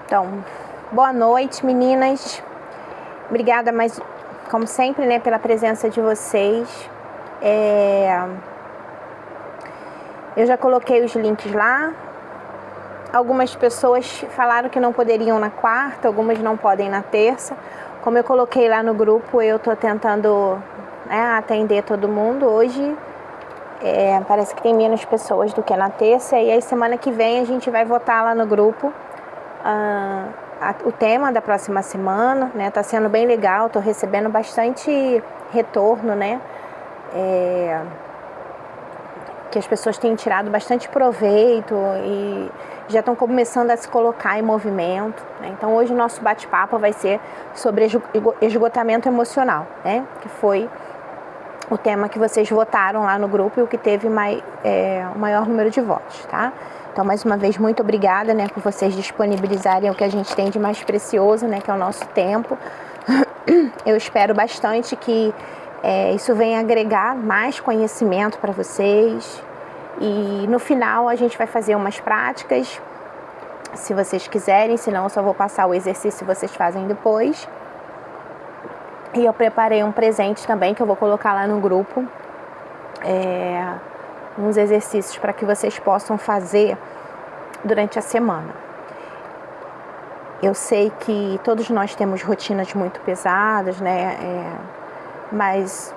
Então, boa noite, meninas. Obrigada, mais, como sempre, né, pela presença de vocês. Eu já coloquei os links lá. Algumas pessoas falaram que não poderiam na quarta, algumas não podem na terça. Como eu coloquei lá no grupo, eu tô tentando, né, atender todo mundo. Hoje parece que tem menos pessoas do que na terça. E aí semana que vem a gente vai votar lá no grupo o tema da próxima semana, né? Tá sendo bem legal, tô recebendo bastante retorno, né? Que as pessoas têm tirado bastante proveito e já estão começando a se colocar em movimento, né? Então hoje o nosso bate-papo vai ser sobre esgotamento emocional, né? Que foi o tema que vocês votaram lá no grupo e o que teve o maior número de votos, tá? Então, mais uma vez, muito obrigada, né, por vocês disponibilizarem o que a gente tem de mais precioso, né, que é o nosso tempo. Eu espero bastante que isso venha agregar mais conhecimento para vocês. E no final a gente vai fazer umas práticas, se vocês quiserem, senão eu só vou passar o exercício e vocês fazem depois. E eu preparei um presente também que eu vou colocar lá no grupo. Uns exercícios para que vocês possam fazer durante a semana. Eu sei que todos nós temos rotinas muito pesadas, né? Mas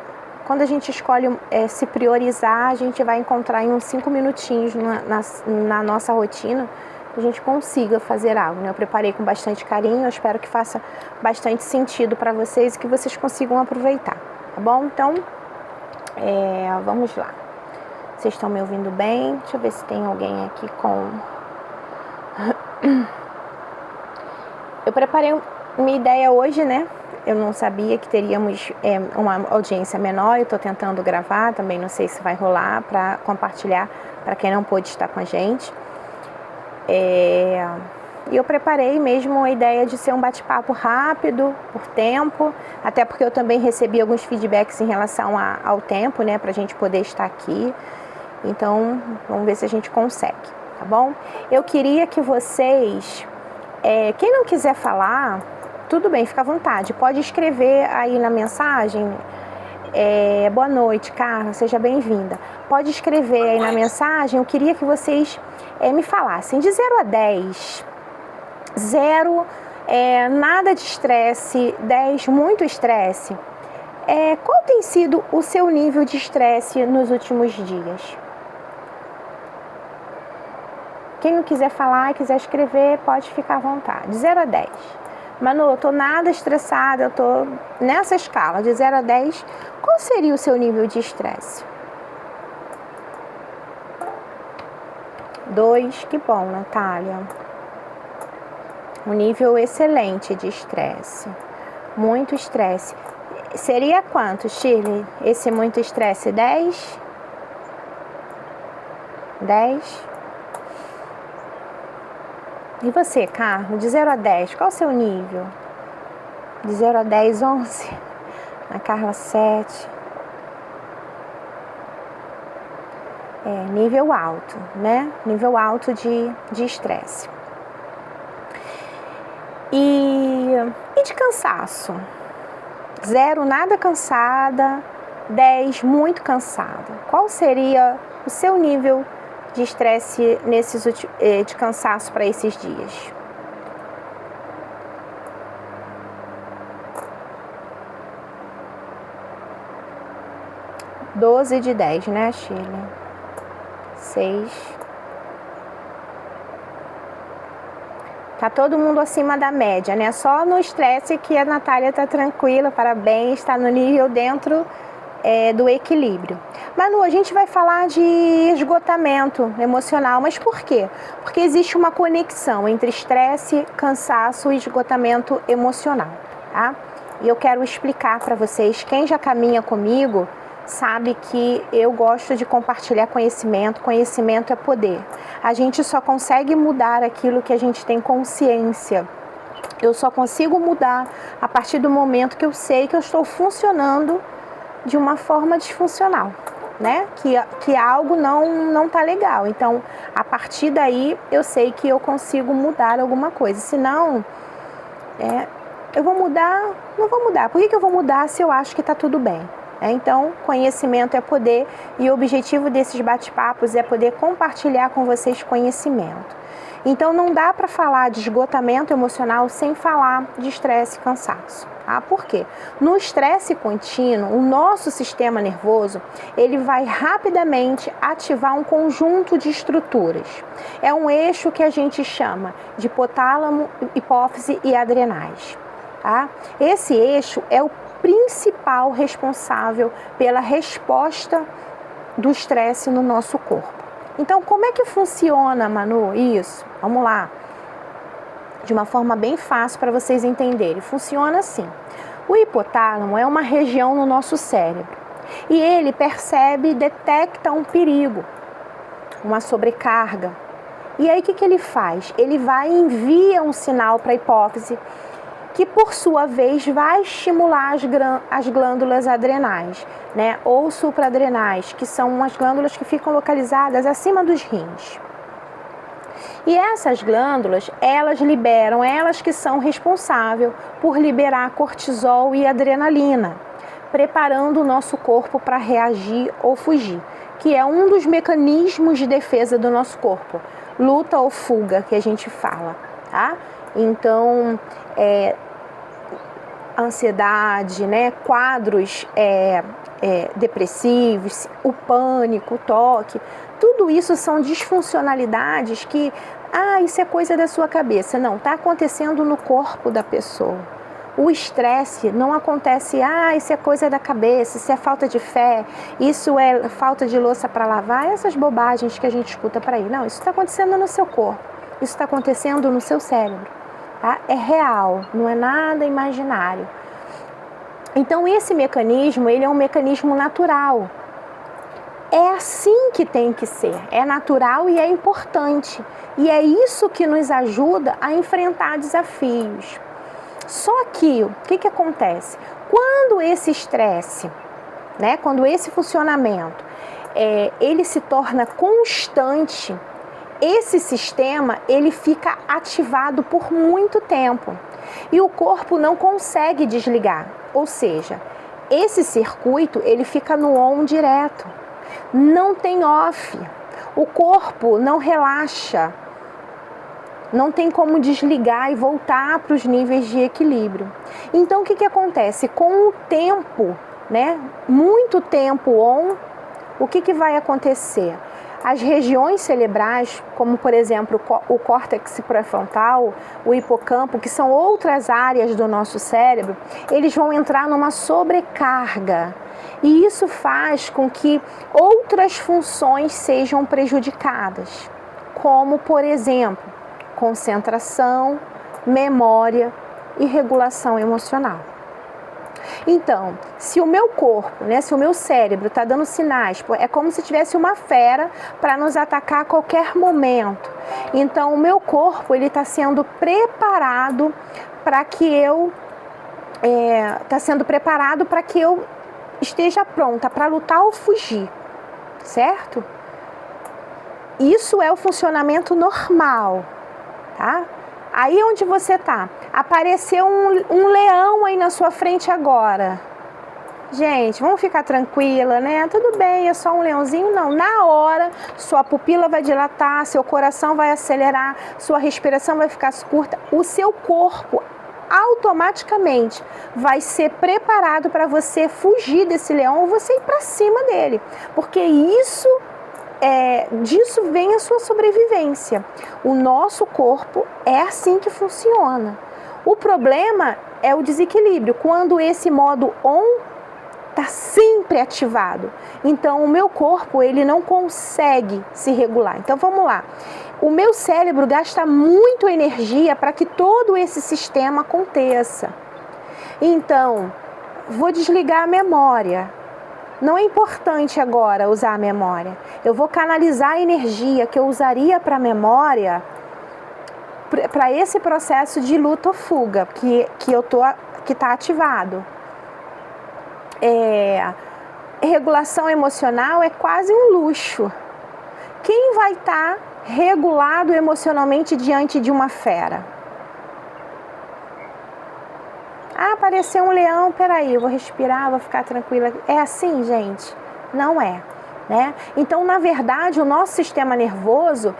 quando a gente escolhe se priorizar, a gente vai encontrar em uns 5 minutinhos na nossa rotina que a gente consiga fazer algo, né? Eu preparei com bastante carinho, eu espero que faça bastante sentido para vocês e que vocês consigam aproveitar, tá bom? Então, vamos lá. Vocês estão me ouvindo bem? Deixa eu ver se tem alguém aqui com... Eu preparei uma ideia hoje, né? Eu não sabia que teríamos uma audiência menor. Eu estou tentando gravar, também não sei se vai rolar para compartilhar para quem não pôde estar com a gente. E eu preparei mesmo a ideia de ser um bate-papo rápido, por tempo, até porque eu também recebi alguns feedbacks em relação ao tempo, né? Para a gente poder estar aqui. Então, vamos ver se a gente consegue, tá bom? Eu queria que vocês, quem não quiser falar, tudo bem, fica à vontade. Pode escrever aí na mensagem, boa noite, Carla, seja bem-vinda. Pode escrever aí na mensagem, eu queria que vocês me falassem de 0 a 10. 0, nada de estresse, 10, muito estresse. Qual tem sido o seu nível de estresse nos últimos dias? Quem não quiser falar e quiser escrever, pode ficar à vontade. De 0 a 10. Manu, eu tô nada estressada, eu tô nessa escala, de 0 a 10. Qual seria o seu nível de estresse? 2, que bom, Natália. Um nível excelente de estresse. Muito estresse. Seria quanto, Shirley? Esse muito estresse? 10? 10? E você, Carlos, de 0 a 10, qual o seu nível? De 0 a 10, 11. A Carla, 7. Nível alto, né? Nível alto de estresse. E de cansaço? 0, nada cansada. 10, muito cansada. Qual seria o seu nível de estresse de cansaço para esses dias? (12 de 10, né, Shirley? 6. Tá todo mundo acima da média, né? Só no estresse que a Natália tá tranquila, parabéns, está no nível dentro do equilíbrio. Manu, a gente vai falar de esgotamento emocional, mas por quê? Porque existe uma conexão entre estresse, cansaço e esgotamento emocional, tá? E eu quero explicar para vocês, quem já caminha comigo sabe que eu gosto de compartilhar conhecimento. Conhecimento é poder. A gente só consegue mudar aquilo que a gente tem consciência. Eu só consigo mudar a partir do momento que eu sei que eu estou funcionando de uma forma disfuncional. né, que algo não tá legal. Então, a partir daí, eu sei que eu consigo mudar alguma coisa. Senão, eu vou mudar? Não vou mudar. Por que eu vou mudar se eu acho que tá tudo bem? Então, conhecimento é poder, e o objetivo desses bate-papos é poder compartilhar com vocês conhecimento. Então, não dá para falar de esgotamento emocional sem falar de estresse e cansaço. Tá? Por quê? No estresse contínuo, o nosso sistema nervoso, ele vai rapidamente ativar um conjunto de estruturas. É um eixo que a gente chama de hipotálamo, hipófise e adrenais. Tá? Esse eixo é o principal responsável pela resposta do estresse no nosso corpo. Então, como é que funciona, Manu, isso? Vamos lá. De uma forma bem fácil para vocês entenderem. Funciona assim. O hipotálamo é uma região no nosso cérebro. E ele percebe e detecta um perigo, uma sobrecarga. E aí, o que ele faz? Ele vai e envia um sinal para a hipófise, que por sua vez vai estimular as glândulas adrenais, né, ou supraadrenais, que são as glândulas que ficam localizadas acima dos rins. E essas glândulas, elas que são responsáveis por liberar cortisol e adrenalina, preparando o nosso corpo para reagir ou fugir, que é um dos mecanismos de defesa do nosso corpo, luta ou fuga, que a gente fala, tá? Então, ansiedade, né, quadros depressivos, o pânico, o toque, tudo isso são disfuncionalidades que, isso é coisa da sua cabeça. Não, está acontecendo no corpo da pessoa. O estresse não acontece, isso é coisa da cabeça, isso é falta de fé, isso é falta de louça para lavar, essas bobagens que a gente escuta por aí. Não, isso está acontecendo no seu corpo, isso está acontecendo no seu cérebro. Tá? É real, não é nada imaginário. Então, esse mecanismo, ele é um mecanismo natural. É assim que tem que ser, é natural e é importante. E é isso que nos ajuda a enfrentar desafios. Só que, o que acontece? Quando esse estresse, né, quando esse funcionamento, ele se torna constante, esse sistema, ele fica ativado por muito tempo. E o corpo não consegue desligar. Ou seja, esse circuito, ele fica no on direto. Não tem off. O corpo não relaxa. Não tem como desligar e voltar para os níveis de equilíbrio. Então, o que acontece? Com o tempo, né? Muito tempo on, o que vai acontecer? As regiões cerebrais, como por exemplo o córtex pré-frontal, o hipocampo, que são outras áreas do nosso cérebro, eles vão entrar numa sobrecarga. E isso faz com que outras funções sejam prejudicadas, como por exemplo, concentração, memória e regulação emocional. Então, se o meu corpo, né, se o meu cérebro está dando sinais, é como se tivesse uma fera para nos atacar a qualquer momento. Então, o meu corpo ele está sendo preparado para que eu esteja pronta para lutar ou fugir, certo? Isso é o funcionamento normal, tá? Aí onde você tá? Apareceu um leão aí na sua frente agora. Gente, vamos ficar tranquila, né? Tudo bem, é só um leãozinho? Não. Na hora, sua pupila vai dilatar, seu coração vai acelerar, sua respiração vai ficar curta. O seu corpo automaticamente vai ser preparado para você fugir desse leão ou você ir para cima dele. Porque disso vem a sua sobrevivência. O nosso corpo é assim que funciona. O problema é o desequilíbrio, quando esse modo on está sempre ativado. Então, o meu corpo ele não consegue se regular. Então, vamos lá. O meu cérebro gasta muito energia para que todo esse sistema aconteça. Então, vou desligar a memória. Não é importante agora usar a memória. Eu vou canalizar a energia que eu usaria para a memória para esse processo de luta ou fuga que está ativado. regulação emocional é quase um luxo. Quem vai estar regulado emocionalmente diante de uma fera? Ah, apareceu um leão, peraí, eu vou respirar, vou ficar tranquila. É assim, gente? Não é, né? Então, na verdade, o nosso sistema nervoso,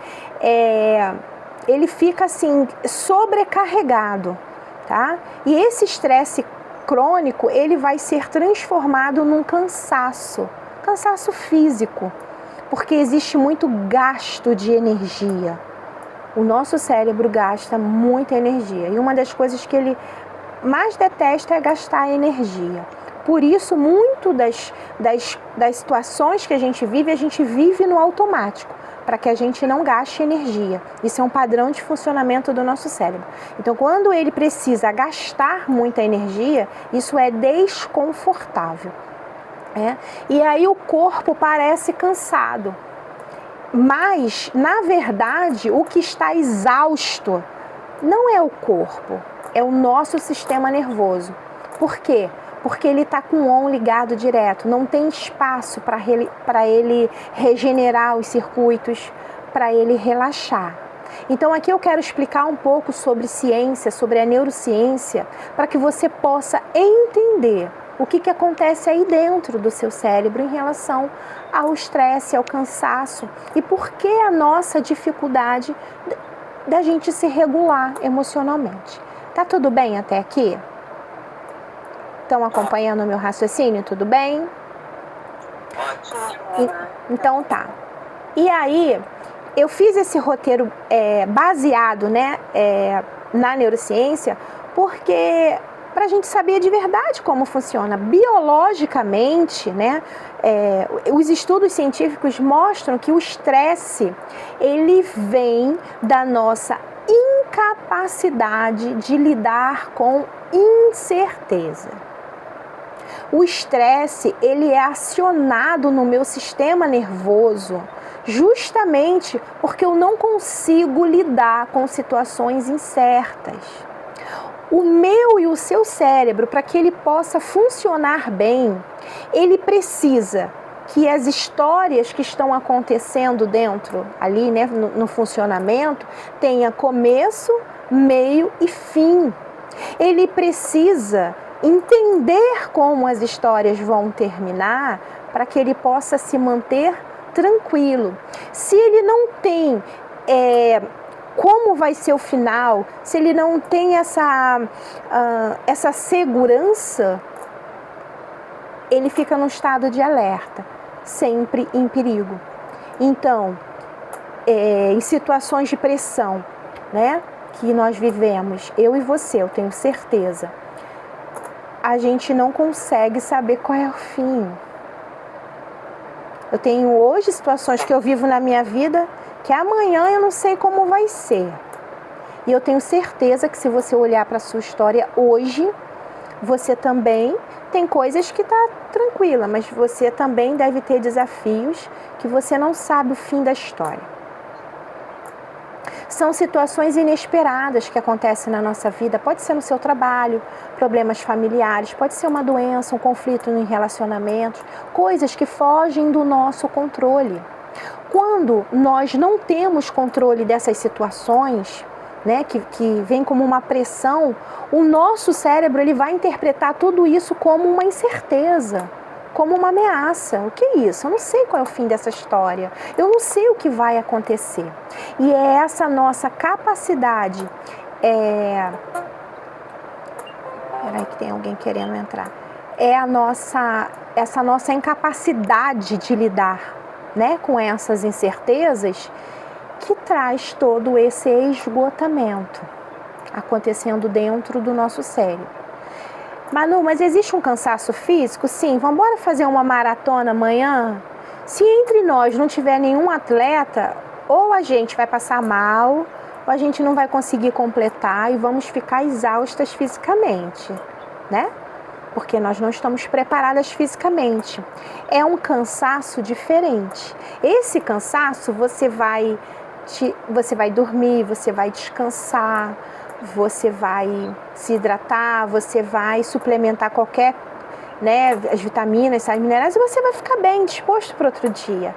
ele fica assim, sobrecarregado, tá? E esse estresse crônico, ele vai ser transformado num cansaço físico, porque existe muito gasto de energia. O nosso cérebro gasta muita energia, e uma das coisas que ele mais detesta é gastar energia. Por isso, muito das situações que a gente vive no automático, para que a gente não gaste energia. Isso é um padrão de funcionamento do nosso cérebro. Então, quando ele precisa gastar muita energia, isso é desconfortável. E aí o corpo parece cansado. Mas, na verdade, o que está exausto não é o corpo, é o nosso sistema nervoso. Por quê? Porque ele está com o on ligado direto, não tem espaço para ele regenerar os circuitos, para ele relaxar. Então aqui eu quero explicar um pouco sobre ciência, sobre a neurociência, para que você possa entender o que acontece aí dentro do seu cérebro em relação ao estresse, ao cansaço e por que a nossa dificuldade da gente se regular emocionalmente. Tá tudo bem até aqui? Estão acompanhando o meu raciocínio? Tudo bem? Então tá. E aí, eu fiz esse roteiro baseado, né, na neurociência, porque para a gente saber de verdade como funciona. Biologicamente, né, os estudos científicos mostram que o estresse, ele vem da nossa incapacidade de lidar com incerteza. O estresse, ele é acionado no meu sistema nervoso justamente porque eu não consigo lidar com situações incertas. O meu e o seu cérebro, para que ele possa funcionar bem, ele precisa que as histórias que estão acontecendo dentro, ali, né, no funcionamento, tenha começo, meio e fim. Ele precisa entender como as histórias vão terminar para que ele possa se manter tranquilo. Se ele não tem como vai ser o final, se ele não tem essa segurança, ele fica num estado de alerta, sempre em perigo. Então, em situações de pressão, né, que nós vivemos, eu e você, eu tenho certeza, a gente não consegue saber qual é o fim. Eu tenho hoje situações que eu vivo na minha vida que amanhã eu não sei como vai ser. E eu tenho certeza que se você olhar para a sua história hoje, você também tem coisas que está tranquila, mas você também deve ter desafios que você não sabe o fim da história. São situações inesperadas que acontecem na nossa vida, pode ser no seu trabalho, problemas familiares, pode ser uma doença, um conflito em relacionamentos, coisas que fogem do nosso controle. Quando nós não temos controle dessas situações, né, que vem como uma pressão, o nosso cérebro ele vai interpretar tudo isso como uma incerteza, como uma ameaça. O que é isso? Eu não sei qual é o fim dessa história. Eu não sei o que vai acontecer. E é essa nossa capacidade... Peraí que tem alguém querendo entrar. É essa nossa incapacidade de lidar, né, com essas incertezas que traz todo esse esgotamento acontecendo dentro do nosso cérebro. Manu, mas existe um cansaço físico? Sim, vamos embora fazer uma maratona amanhã? Se entre nós não tiver nenhum atleta, ou a gente vai passar mal, ou a gente não vai conseguir completar e vamos ficar exaustas fisicamente, né? Porque nós não estamos preparadas fisicamente. É um cansaço diferente. Esse cansaço você vai dormir, você vai descansar, você vai se hidratar, você vai suplementar qualquer né, as vitaminas, sais minerais, e você vai ficar bem, disposto para outro dia.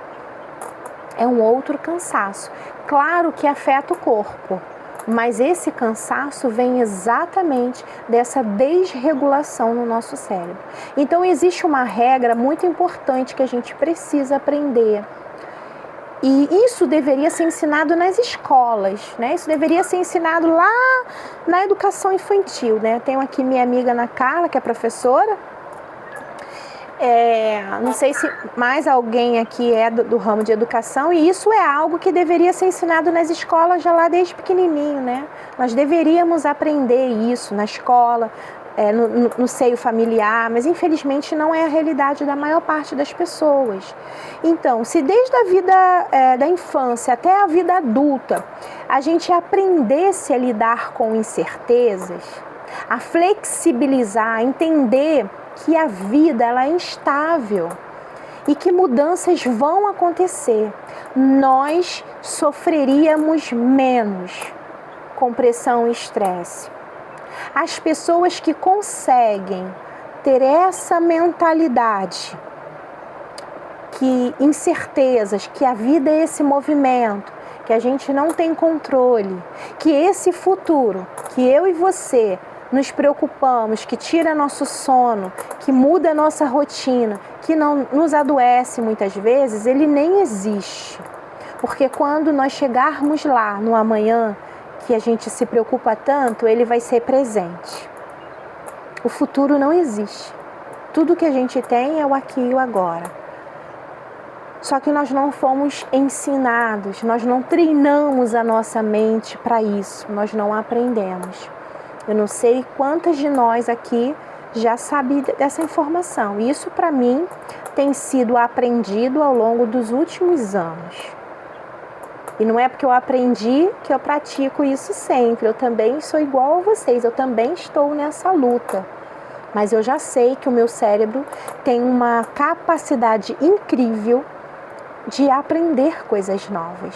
É um outro cansaço. Claro que afeta o corpo, mas esse cansaço vem exatamente dessa desregulação no nosso cérebro. Então existe uma regra muito importante que a gente precisa aprender. E isso deveria ser ensinado nas escolas, né? Isso deveria ser ensinado lá na educação infantil, né? Eu tenho aqui minha amiga Ana Carla, que é professora. Não sei se mais alguém aqui é do ramo de educação, e isso é algo que deveria ser ensinado nas escolas já lá desde pequenininho, né? Nós deveríamos aprender isso na escola, no seio familiar, mas infelizmente não é a realidade da maior parte das pessoas. Então, se desde a vida da infância até a vida adulta a gente aprendesse a lidar com incertezas, a flexibilizar, a entender que a vida ela é instável e que mudanças vão acontecer, nós sofreríamos menos com pressão e estresse. As pessoas que conseguem ter essa mentalidade, que incertezas, que a vida é esse movimento, que a gente não tem controle, que esse futuro, que eu e você nos preocupamos, que tira nosso sono, que muda a nossa rotina, que não nos adoece muitas vezes, ele nem existe. Porque quando nós chegarmos lá no amanhã, que a gente se preocupa tanto, ele vai ser presente. O futuro não existe. Tudo que a gente tem é o aqui e o agora. Só que nós não fomos ensinados, nós não treinamos a nossa mente para isso, nós não aprendemos. Eu não sei quantas de nós aqui já sabem dessa informação. Isso, para mim, tem sido aprendido ao longo dos últimos anos. E não é porque eu aprendi que eu pratico isso sempre. Eu também sou igual a vocês, eu também estou nessa luta. Mas eu já sei que o meu cérebro tem uma capacidade incrível de aprender coisas novas,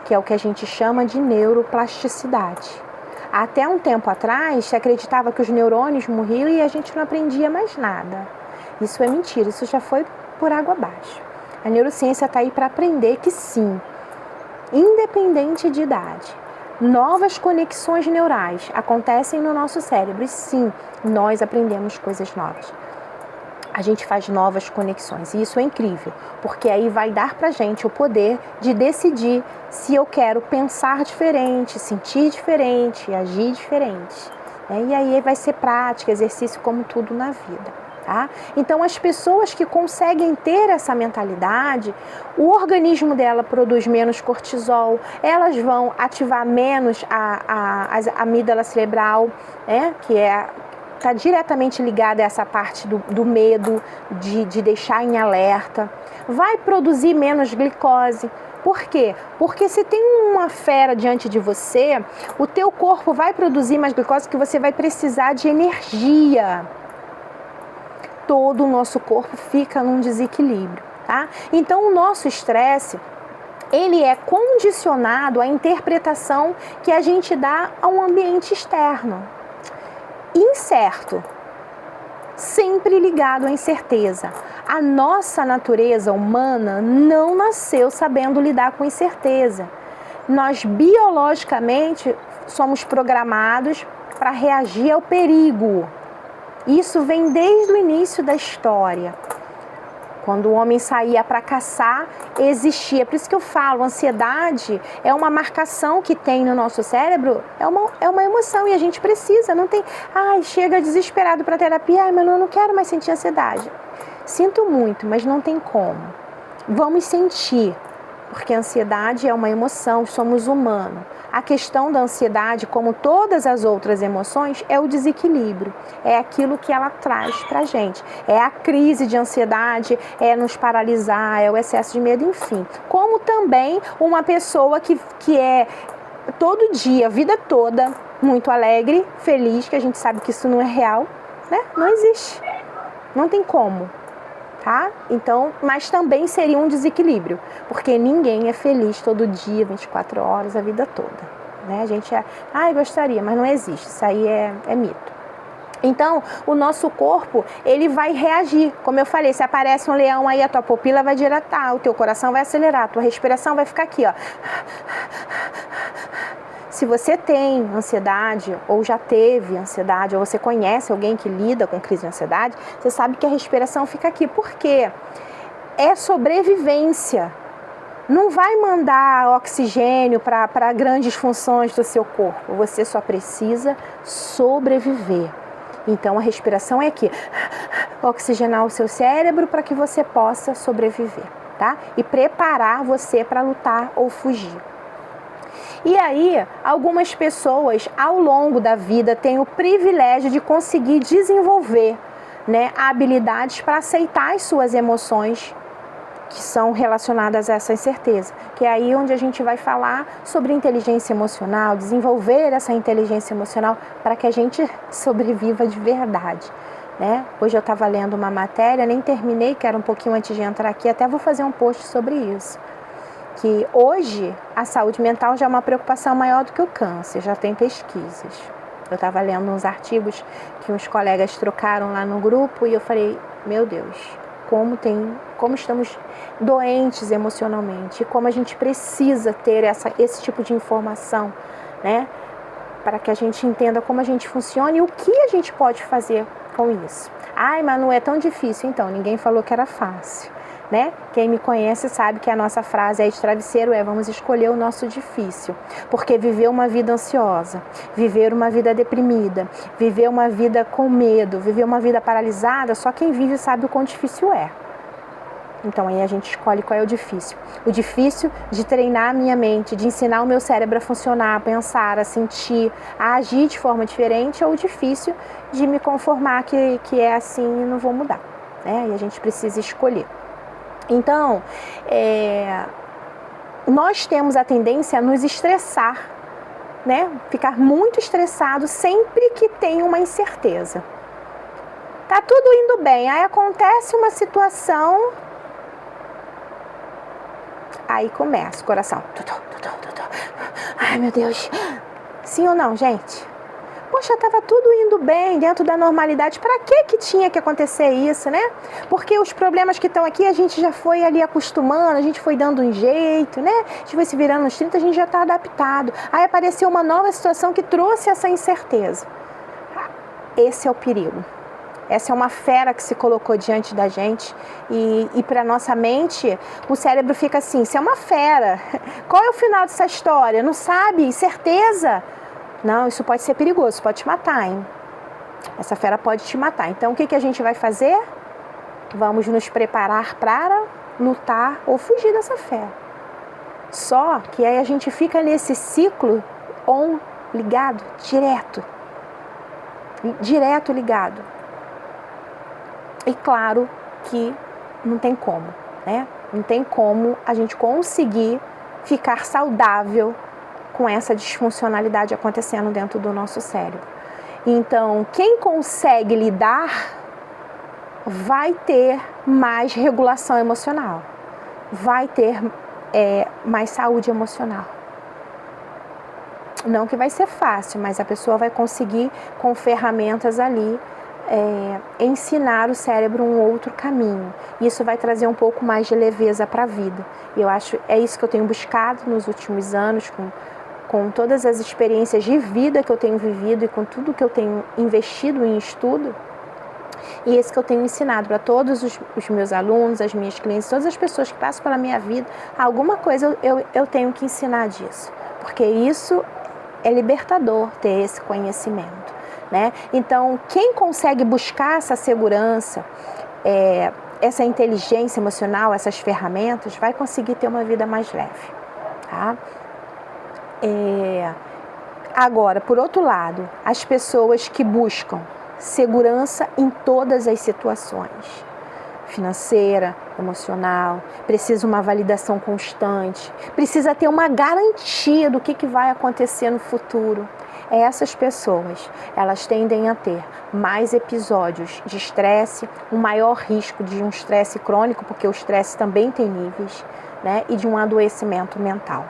que é o que a gente chama de neuroplasticidade. Até um tempo atrás, se acreditava que os neurônios morriam e a gente não aprendia mais nada. Isso é mentira, isso já foi por água abaixo. A neurociência está aí para aprender que sim, independente de idade, novas conexões neurais acontecem no nosso cérebro e sim, nós aprendemos coisas novas. A gente faz novas conexões e isso é incrível, porque aí vai dar pra gente o poder de decidir se eu quero pensar diferente, sentir diferente, agir diferente. E aí vai ser prática, exercício como tudo na vida. Tá? Então as pessoas que conseguem ter essa mentalidade, o organismo dela produz menos cortisol, elas vão ativar menos a amígdala cerebral, né? Que está diretamente ligada a essa parte do medo, de deixar em alerta, vai produzir menos glicose. Por quê? Porque se tem uma fera diante de você, o teu corpo vai produzir mais glicose, que você vai precisar de energia. Todo o nosso corpo fica num desequilíbrio, tá? Então o nosso estresse, ele é condicionado à interpretação que a gente dá a um ambiente externo. Incerto, sempre ligado à incerteza. A nossa natureza humana não nasceu sabendo lidar com incerteza. Nós biologicamente somos programados para reagir ao perigo. Isso vem desde o início da história. Quando o homem saía para caçar, existia. Por isso que eu falo, ansiedade é uma marcação que tem no nosso cérebro, é uma emoção e a gente precisa, não tem... chega desesperado para terapia, mas eu não quero mais sentir ansiedade. Sinto muito, mas não tem como. Vamos sentir, porque a ansiedade é uma emoção, somos humanos. A questão da ansiedade, como todas as outras emoções, é o desequilíbrio. É aquilo que ela traz pra gente. É a crise de ansiedade, é nos paralisar, é o excesso de medo, enfim. Como também uma pessoa que é todo dia, a vida toda, muito alegre, feliz, que a gente sabe que isso não é real, né? Não existe. Não tem como. Tá? Então, mas também seria um desequilíbrio, porque ninguém é feliz todo dia, 24 horas, a vida toda, né? A gente gostaria, mas não existe, isso aí é mito. Então, o nosso corpo, ele vai reagir. Como eu falei, se aparece um leão aí, a tua pupila vai dilatar, o teu coração vai acelerar, a tua respiração vai ficar aqui, ó. Se você tem ansiedade, ou já teve ansiedade, ou você conhece alguém que lida com crise de ansiedade, você sabe que a respiração fica aqui. Por quê? É sobrevivência. Não vai mandar oxigênio para grandes funções do seu corpo. Você só precisa sobreviver. Então, a respiração é aqui. Oxigenar o seu cérebro para que você possa sobreviver, tá? E preparar você para lutar ou fugir. E aí, algumas pessoas ao longo da vida têm o privilégio de conseguir desenvolver, né, habilidades para aceitar as suas emoções que são relacionadas a essa incerteza, que é aí onde a gente vai falar sobre inteligência emocional, desenvolver essa inteligência emocional para que a gente sobreviva de verdade, né? Hoje eu estava lendo uma matéria, nem terminei, que era um pouquinho antes de entrar aqui, até vou fazer um post sobre isso, que hoje a saúde mental já é uma preocupação maior do que o câncer, já tem pesquisas. Eu estava lendo uns artigos que uns colegas trocaram lá no grupo e eu falei, meu Deus, como estamos doentes emocionalmente, como a gente precisa ter esse tipo de informação, né? Para que a gente entenda como a gente funciona e o que a gente pode fazer com isso. Ai, mas não é tão difícil. Então, ninguém falou que era fácil, né? Quem me conhece sabe que a nossa frase aí de travesseiro é: vamos escolher o nosso difícil. Porque viver uma vida ansiosa, viver uma vida deprimida, viver uma vida com medo, viver uma vida paralisada, só quem vive sabe o quão difícil é. Então aí a gente escolhe qual é o difícil. O difícil de treinar a minha mente, de ensinar o meu cérebro a funcionar, a pensar, a sentir, a agir de forma diferente, ou o difícil de me conformar que é assim e não vou mudar, né? E a gente precisa escolher. Então, nós temos a tendência a nos estressar, né? Ficar muito estressado sempre que tem uma incerteza. Tá tudo indo bem, aí acontece uma situação, aí começa o coração. Ai, meu Deus. Sim ou não, gente? Poxa, estava tudo indo bem, dentro da normalidade. Para que tinha que acontecer isso, né? Porque os problemas que estão aqui, a gente já foi ali acostumando, a gente foi dando um jeito, né? A gente foi se virando nos 30, a gente já está adaptado. Aí apareceu uma nova situação que trouxe essa incerteza. Esse é o perigo. Essa é uma fera que se colocou diante da gente e para nossa mente, o cérebro fica assim, isso é uma fera. Qual é o final dessa história? Não sabe? Certeza? Não, isso pode ser perigoso, pode te matar, hein? Essa fera pode te matar. Então, o que a gente vai fazer? Vamos nos preparar para lutar ou fugir dessa fera. Só que aí a gente fica nesse ciclo ligado, direto ligado. E claro que não tem como, né? Não tem como a gente conseguir ficar saudável com essa disfuncionalidade acontecendo dentro do nosso cérebro. Então, quem consegue lidar vai ter mais regulação emocional, vai ter mais saúde emocional. Não que vai ser fácil, mas a pessoa vai conseguir, com ferramentas ali, ensinar o cérebro um outro caminho. Isso vai trazer um pouco mais de leveza para a vida. E eu acho, é isso que eu tenho buscado nos últimos anos, com todas as experiências de vida que eu tenho vivido e com tudo que eu tenho investido em estudo. E esse que eu tenho ensinado para todos os meus alunos, as minhas clientes, todas as pessoas que passam pela minha vida, alguma coisa eu tenho que ensinar disso. Porque isso é libertador, ter esse conhecimento, né? Então, quem consegue buscar essa segurança, essa inteligência emocional, essas ferramentas, vai conseguir ter uma vida mais leve, tá? Agora, por outro lado, as pessoas que buscam segurança em todas as situações, financeira, emocional, precisa uma validação constante, precisa ter uma garantia do que vai acontecer no futuro. Essas pessoas, elas tendem a ter mais episódios de estresse, um maior risco de um estresse crônico, porque o estresse também tem níveis, né? E de um adoecimento mental.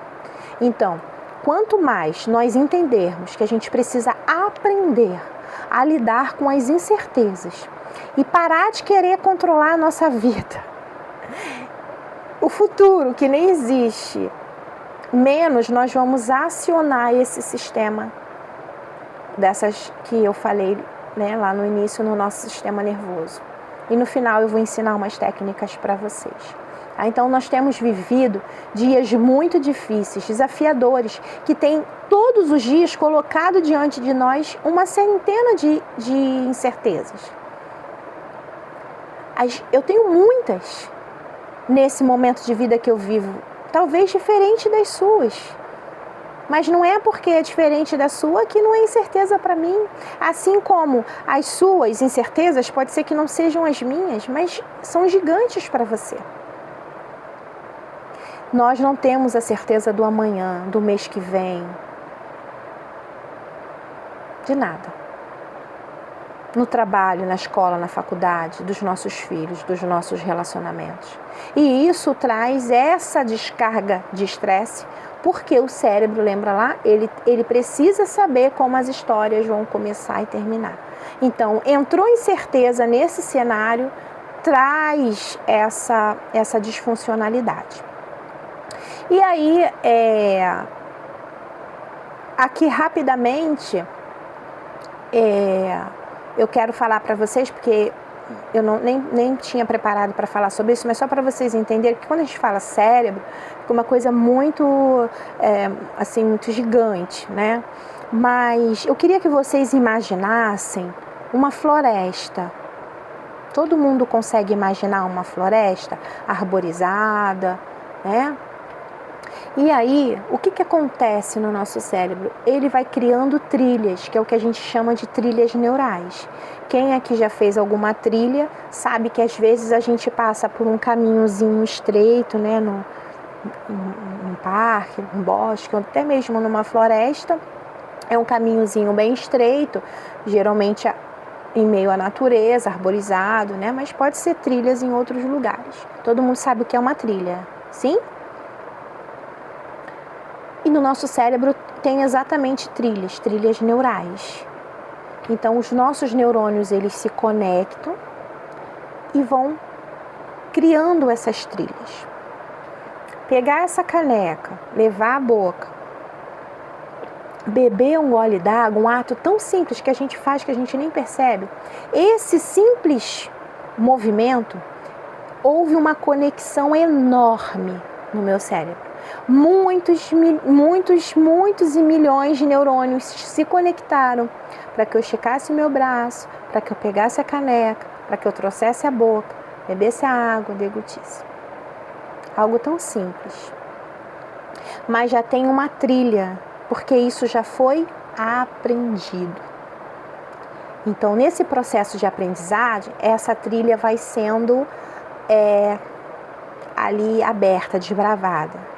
Então, quanto mais nós entendermos que a gente precisa aprender a lidar com as incertezas e parar de querer controlar a nossa vida. O futuro, que nem existe, menos nós vamos acionar esse sistema dessas que eu falei, né, lá no início, no nosso sistema nervoso. E no final eu vou ensinar umas técnicas para vocês. Então nós temos vivido dias muito difíceis, desafiadores, que tem todos os dias colocado diante de nós uma centena de incertezas. Eu tenho muitas nesse momento de vida que eu vivo, talvez diferente das suas. Mas não é porque é diferente da sua que não é incerteza para mim. Assim como as suas incertezas pode ser que não sejam as minhas, mas são gigantes para você. Nós não temos a certeza do amanhã, do mês que vem, de nada. No trabalho, na escola, na faculdade, dos nossos filhos, dos nossos relacionamentos. E isso traz essa descarga de estresse, porque o cérebro, lembra lá, ele precisa saber como as histórias vão começar e terminar. Então, entrou incerteza nesse cenário, traz essa disfuncionalidade. E aí, aqui rapidamente, eu quero falar para vocês, porque eu nem tinha preparado para falar sobre isso, mas só para vocês entenderem que quando a gente fala cérebro, fica uma coisa muito, assim, muito gigante, né? Mas eu queria que vocês imaginassem uma floresta. Todo mundo consegue imaginar uma floresta arborizada, né? E aí, o que acontece no nosso cérebro? Ele vai criando trilhas, que é o que a gente chama de trilhas neurais. Quem aqui já fez alguma trilha sabe que às vezes a gente passa por um caminhozinho estreito, né, num parque, num bosque, ou até mesmo numa floresta. É um caminhozinho bem estreito, geralmente em meio à natureza, arborizado, né, mas pode ser trilhas em outros lugares. Todo mundo sabe o que é uma trilha, sim? E no nosso cérebro tem exatamente trilhas neurais. Então, os nossos neurônios, eles se conectam e vão criando essas trilhas. Pegar essa caneca, levar à boca, beber um gole d'água, um ato tão simples que a gente faz que a gente nem percebe. Esse simples movimento, houve uma conexão enorme no meu cérebro. Muitos e milhões de neurônios se conectaram para que eu esticasse o meu braço, para que eu pegasse a caneca, para que eu trouxesse a boca, bebesse a água, deglutisse. Algo tão simples. Mas já tem uma trilha, porque isso já foi aprendido. Então, nesse processo de aprendizagem, essa trilha vai sendo ali aberta, desbravada.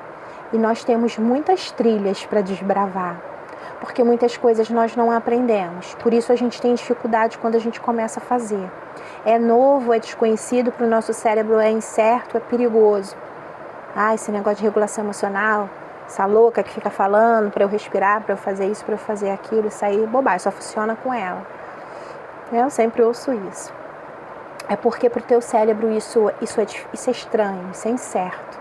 E nós temos muitas trilhas para desbravar, porque muitas coisas nós não aprendemos. Por isso a gente tem dificuldade quando a gente começa a fazer. É novo, é desconhecido para o nosso cérebro, é incerto, é perigoso. Esse negócio de regulação emocional, essa louca que fica falando para eu respirar, para eu fazer isso, para eu fazer aquilo, isso aí é bobagem, só funciona com ela. Eu sempre ouço isso. É porque para o teu cérebro isso é estranho, isso é incerto.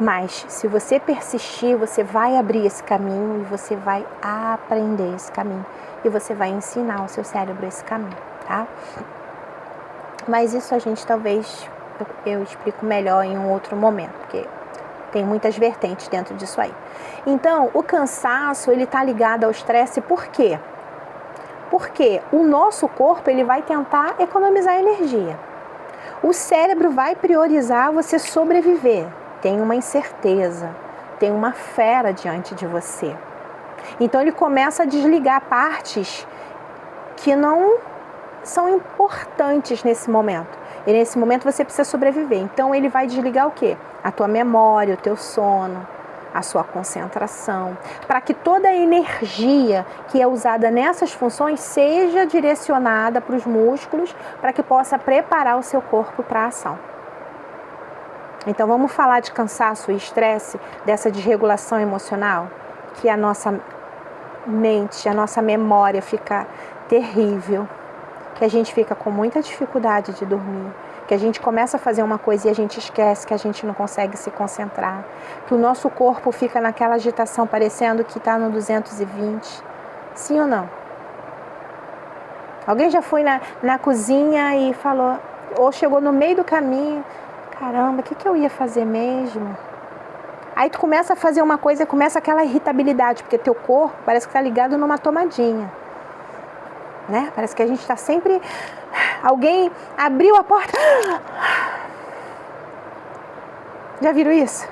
Mas se você persistir, você vai abrir esse caminho e você vai aprender esse caminho. E você vai ensinar o seu cérebro esse caminho, tá? Mas isso a gente talvez, eu explico melhor em um outro momento, porque tem muitas vertentes dentro disso aí. Então, o cansaço, ele tá ligado ao estresse, por quê? Porque o nosso corpo, ele vai tentar economizar energia. O cérebro vai priorizar você sobreviver. Tem uma incerteza, tem uma fera diante de você. Então ele começa a desligar partes que não são importantes nesse momento. E nesse momento você precisa sobreviver. Então ele vai desligar o quê? A tua memória, o teu sono, a sua concentração, para que toda a energia que é usada nessas funções seja direcionada para os músculos, para que possa preparar o seu corpo para a ação. Então vamos falar de cansaço e estresse, dessa desregulação emocional, que a nossa mente, a nossa memória fica terrível, que a gente fica com muita dificuldade de dormir, que a gente começa a fazer uma coisa e a gente esquece, que a gente não consegue se concentrar, que o nosso corpo fica naquela agitação parecendo que está no 220. Sim ou não? Alguém já foi na cozinha e falou, ou chegou no meio do caminho, caramba, o que eu ia fazer mesmo? Aí tu começa a fazer uma coisa e começa aquela irritabilidade, porque teu corpo parece que está ligado numa tomadinha, né? Parece que a gente está sempre... Alguém abriu a porta... Já viram isso?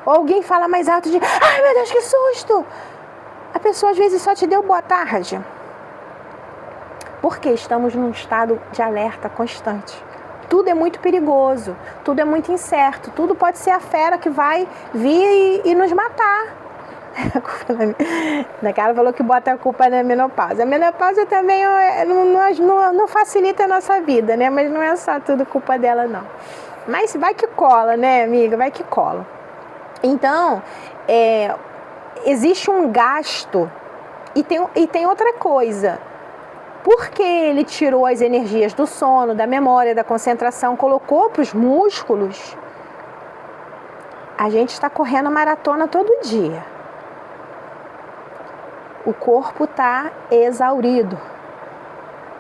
Ou alguém fala mais alto de... Ai, meu Deus, que susto! A pessoa às vezes só te deu boa tarde. Porque estamos num estado de alerta constante. Tudo é muito perigoso, tudo é muito incerto, tudo pode ser a fera que vai vir e nos matar. A cara falou que bota a culpa na menopausa. A menopausa também não facilita a nossa vida, né? Mas não é só tudo culpa dela, não. Mas vai que cola, né, amiga? Vai que cola. Então, existe um gasto e tem outra coisa. Porque ele tirou as energias do sono, da memória, da concentração, colocou para os músculos, a gente está correndo maratona todo dia. O corpo está exaurido.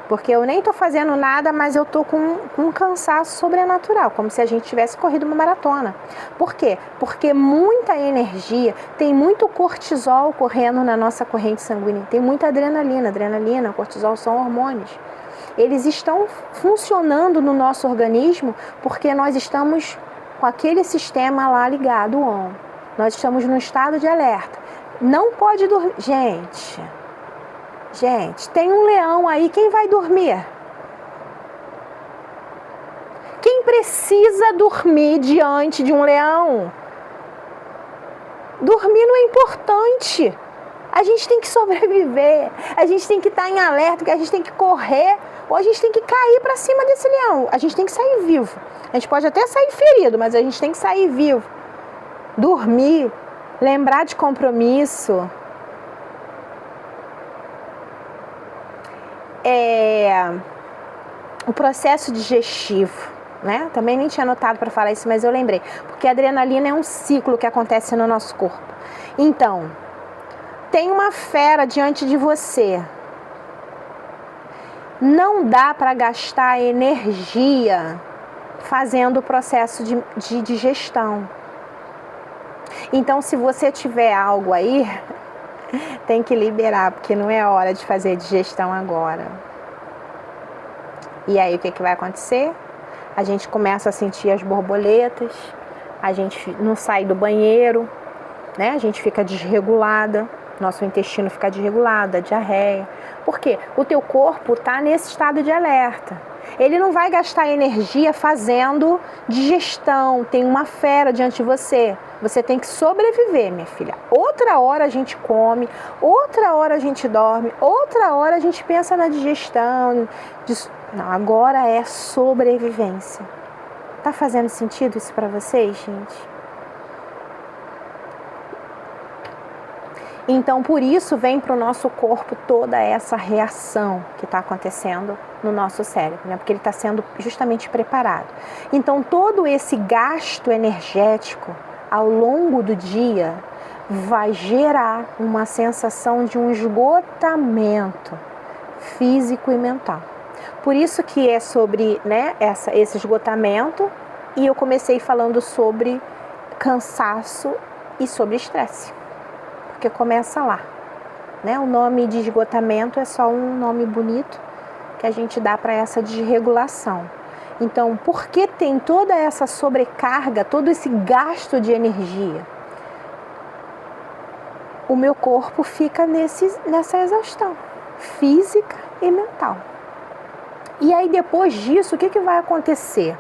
Porque eu nem estou fazendo nada, mas eu estou com um cansaço sobrenatural, como se a gente tivesse corrido uma maratona. Por quê? Porque muita energia, tem muito cortisol correndo na nossa corrente sanguínea, tem muita adrenalina. Adrenalina, cortisol são hormônios. Eles estão funcionando no nosso organismo porque nós estamos com aquele sistema lá ligado, on. Nós estamos no estado de alerta. Não pode dormir. Gente, tem um leão aí, quem vai dormir? Quem precisa dormir diante de um leão? Dormir não é importante. A gente tem que sobreviver, a gente tem que estar em alerta, a gente tem que correr, ou a gente tem que cair para cima desse leão. A gente tem que sair vivo. A gente pode até sair ferido, mas a gente tem que sair vivo. Dormir, lembrar de compromisso. O processo digestivo, né? Também nem tinha anotado para falar isso, mas eu lembrei. Porque a adrenalina é um ciclo que acontece no nosso corpo. Então, tem uma fera diante de você. Não dá para gastar energia fazendo o processo de digestão. Então, se você tiver algo aí, tem que liberar, porque não é hora de fazer digestão agora. E aí o que vai acontecer? A gente começa a sentir as borboletas, a gente não sai do banheiro, né? A gente fica desregulada, nosso intestino fica desregulado, diarreia. Por quê? O teu corpo está nesse estado de alerta. Ele não vai gastar energia fazendo digestão, tem uma fera diante de você. Você tem que sobreviver, minha filha. Outra hora a gente come, outra hora a gente dorme, outra hora a gente pensa na digestão. Não, agora é sobrevivência. Tá fazendo sentido isso para vocês, gente? Então, por isso vem para o nosso corpo toda essa reação que está acontecendo no nosso cérebro, né? Porque ele está sendo justamente preparado. Então, todo esse gasto energético ao longo do dia vai gerar uma sensação de um esgotamento físico e mental. Por isso que é sobre, né, esse esgotamento, e eu comecei falando sobre cansaço e sobre estresse. Porque começa lá, né? O nome de esgotamento é só um nome bonito que a gente dá para essa desregulação. Então, por que tem toda essa sobrecarga, todo esse gasto de energia? O meu corpo fica nessa exaustão física e mental. E aí, depois disso, o que vai acontecer?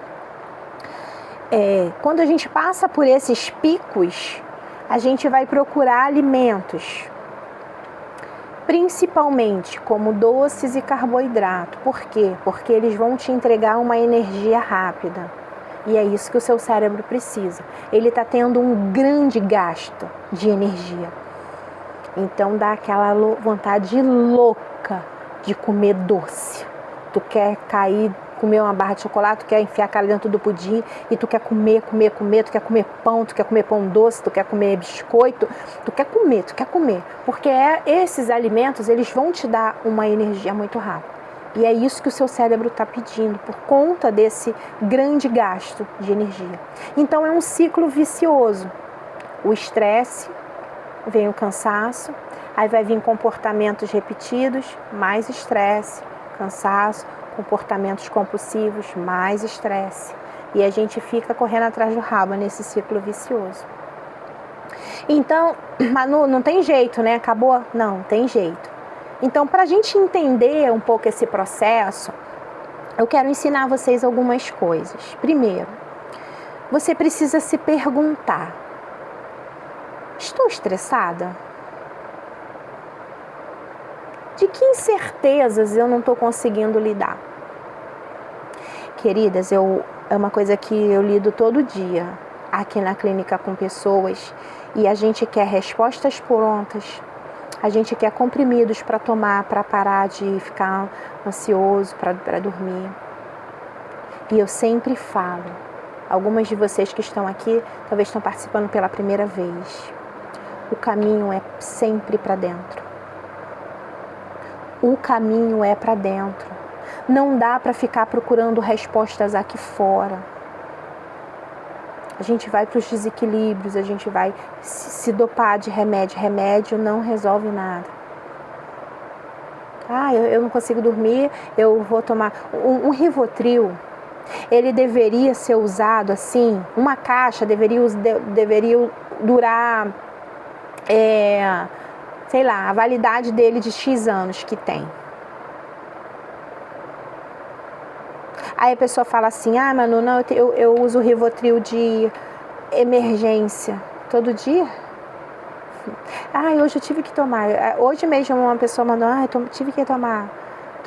Quando a gente passa por esses picos, a gente vai procurar alimentos, principalmente como doces e carboidrato. Por quê? Porque eles vão te entregar uma energia rápida. E é isso que o seu cérebro precisa. Ele está tendo um grande gasto de energia. Então dá aquela vontade louca de comer doce. Tu quer cair, comer uma barra de chocolate, tu quer enfiar a cara dentro do pudim e tu quer comer, tu quer comer pão, tu quer comer pão doce, tu quer comer biscoito, tu quer comer. Porque esses alimentos, eles vão te dar uma energia muito rápida. E é isso que o seu cérebro está pedindo, por conta desse grande gasto de energia. Então é um ciclo vicioso. O estresse, vem o cansaço, aí vai vir comportamentos repetidos, mais estresse, cansaço, comportamentos compulsivos, mais estresse. E a gente fica correndo atrás do rabo nesse ciclo vicioso. Então, Manu, não tem jeito, né? Acabou? Não, tem jeito. Então, para a gente entender um pouco esse processo, eu quero ensinar vocês algumas coisas. Primeiro, você precisa se perguntar: estou estressada? De que incertezas eu não estou conseguindo lidar? Queridas, é uma coisa que eu lido todo dia aqui na clínica com pessoas, e a gente quer respostas prontas, a gente quer comprimidos para tomar, para parar de ficar ansioso, para dormir. E eu sempre falo, algumas de vocês que estão aqui talvez estão participando pela primeira vez, o caminho é sempre para dentro. O caminho é para dentro. Não dá para ficar procurando respostas aqui fora. A gente vai para os desequilíbrios, a gente vai se dopar de remédio. Remédio não resolve nada. Eu não consigo dormir, eu vou tomar um Rivotril. Ele deveria ser usado assim, uma caixa deveria durar, sei lá, a validade dele de X anos que tem. Aí a pessoa fala assim: Manu, não, eu uso o Rivotril de emergência todo dia. Hoje eu tive que tomar. Hoje mesmo uma pessoa mandou: tive que tomar.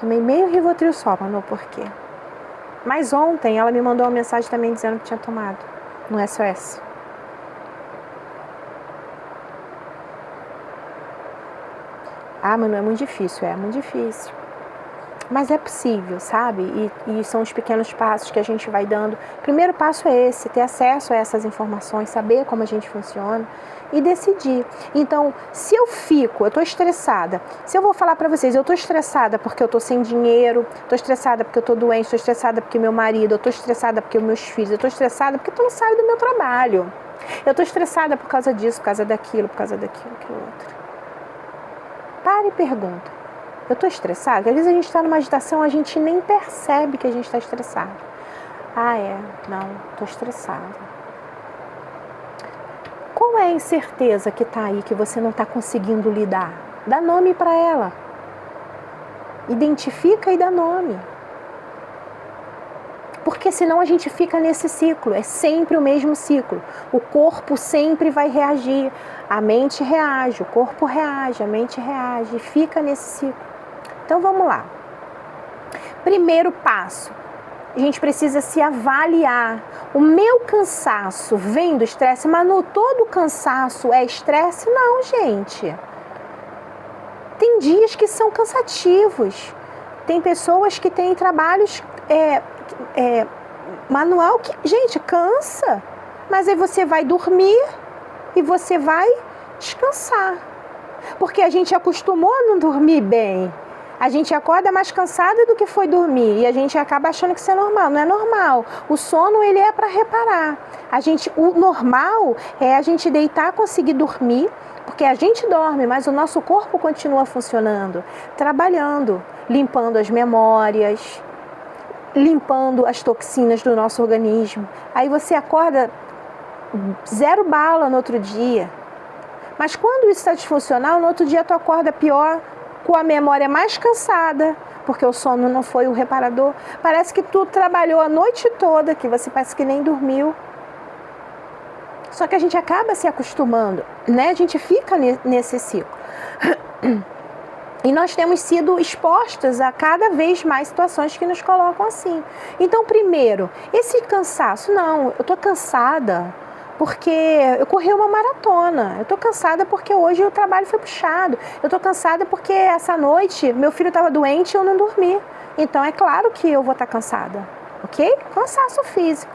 Tomei meio Rivotril só, Manu, por quê? Mas ontem ela me mandou uma mensagem também dizendo que tinha tomado no SOS. Manu, é muito difícil, muito difícil. Mas é possível, sabe? E são os pequenos passos que a gente vai dando. O primeiro passo é esse, ter acesso a essas informações, saber como a gente funciona e decidir. Então, se eu estou estressada, se eu vou falar para vocês, eu estou estressada porque eu estou sem dinheiro, estou estressada porque eu estou doente, estou estressada porque meu marido, eu estou estressada porque meus filhos, eu estou estressada porque eu não saio do meu trabalho. Eu estou estressada por causa disso, por causa daquilo, aquilo outro. Para e pergunta. Eu estou estressada? Às vezes a gente está numa agitação, a gente nem percebe que a gente está estressado. Não, estou estressada. Qual é a incerteza que está aí, que você não está conseguindo lidar? Dá nome para ela. Identifica e dá nome. Porque senão a gente fica nesse ciclo, é sempre o mesmo ciclo. O corpo sempre vai reagir, a mente reage, o corpo reage, a mente reage, e fica nesse ciclo. Então vamos lá. Primeiro passo, a gente precisa se avaliar. O meu cansaço vem do estresse? Manu, todo cansaço é estresse? Não, gente. Tem dias que são cansativos. Tem pessoas que têm trabalhos manual que, gente, cansa. Mas aí você vai dormir e você vai descansar. Porque a gente acostumou a não dormir bem. A gente acorda mais cansada do que foi dormir e a gente acaba achando que isso é normal. Não é normal. O sono, ele é para reparar. O normal é a gente deitar, conseguir dormir, porque a gente dorme, mas o nosso corpo continua funcionando, trabalhando, limpando as memórias, limpando as toxinas do nosso organismo. Aí você acorda 0 bala no outro dia. Mas quando isso está disfuncional, no outro dia tu acorda pior, com a memória mais cansada, porque o sono não foi o reparador. Parece que tu trabalhou a noite toda, que você parece que nem dormiu. Só que a gente acaba se acostumando, né? A gente fica nesse ciclo. E nós temos sido expostas a cada vez mais situações que nos colocam assim. Então, primeiro, esse cansaço, não, eu estou cansada porque eu corri uma maratona. Eu tô cansada porque hoje o trabalho foi puxado. Eu tô cansada porque essa noite meu filho estava doente e eu não dormi. Então é claro que eu vou estar cansada, ok? Cansaço físico.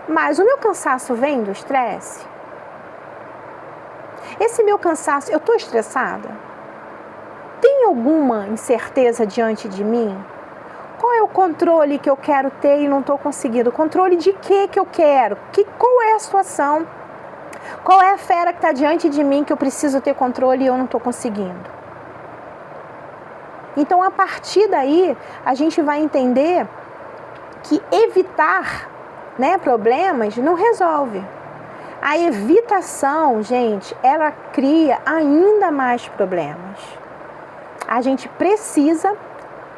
Mas o meu cansaço vem do estresse? Esse meu cansaço, eu tô estressada? Tem alguma incerteza diante de mim? Qual é o controle que eu quero ter e não estou conseguindo? Controle de que eu quero? Qual é a situação? Qual é a fera que está diante de mim que eu preciso ter controle e eu não estou conseguindo? Então, a partir daí, a gente vai entender que evitar, né, problemas não resolve. A evitação, gente, ela cria ainda mais problemas. A gente precisa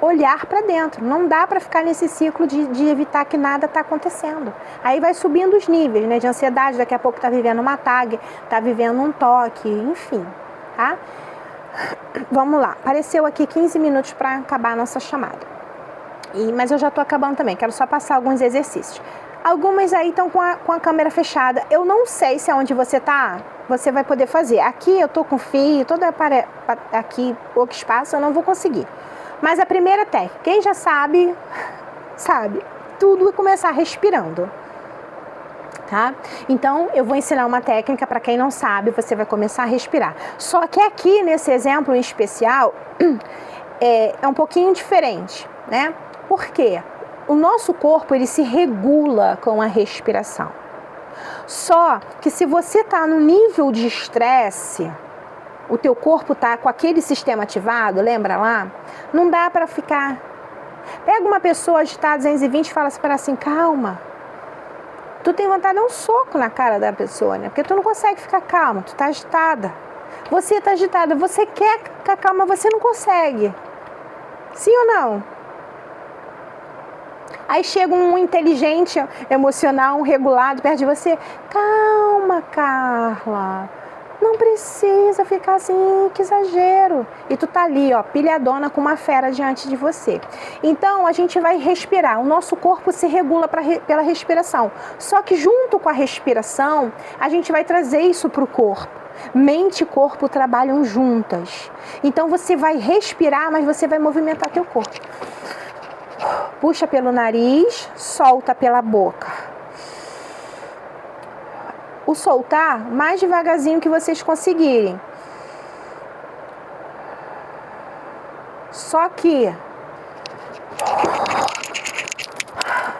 olhar para dentro. Não dá para ficar nesse ciclo de evitar que nada está acontecendo. Aí vai subindo os níveis, né, de ansiedade. Daqui a pouco está vivendo uma TAG, está vivendo um toque, enfim, tá? Vamos lá. Apareceu aqui 15 minutos para acabar a nossa chamada. Mas eu já estou acabando também. Quero só passar alguns exercícios. Algumas aí estão com a câmera fechada. Eu não sei se aonde você está, você vai poder fazer. Aqui eu estou com fio, todo aqui pouco espaço, eu não vou conseguir. Mas a primeira técnica, quem já sabe, tudo é começar respirando, tá? Então, eu vou ensinar uma técnica, para quem não sabe, você vai começar a respirar. Só que aqui, nesse exemplo em especial, é um pouquinho diferente, né? Por quê? O nosso corpo, ele se regula com a respiração. Só que se você está no nível de estresse, o teu corpo está com aquele sistema ativado, lembra lá? Não dá para ficar. Pega uma pessoa agitada 220 e fala assim, calma. Tu tem vontade de dar um soco na cara da pessoa, né? Porque tu não consegue ficar calma, tu tá agitada. Você tá agitada, você quer ficar calma, você não consegue. Sim ou não? Aí chega um inteligente, emocional, um regulado perto de você. Calma, Carla. Não precisa ficar assim, que exagero. E tu tá ali, ó, pilhadona com uma fera diante de você. Então, a gente vai respirar. O nosso corpo se regula pela respiração. Só que junto com a respiração, a gente vai trazer isso pro corpo. Mente e corpo trabalham juntas. Então, você vai respirar, mas você vai movimentar teu corpo. Puxa pelo nariz, solta pela boca. O soltar mais devagarzinho que vocês conseguirem. Só que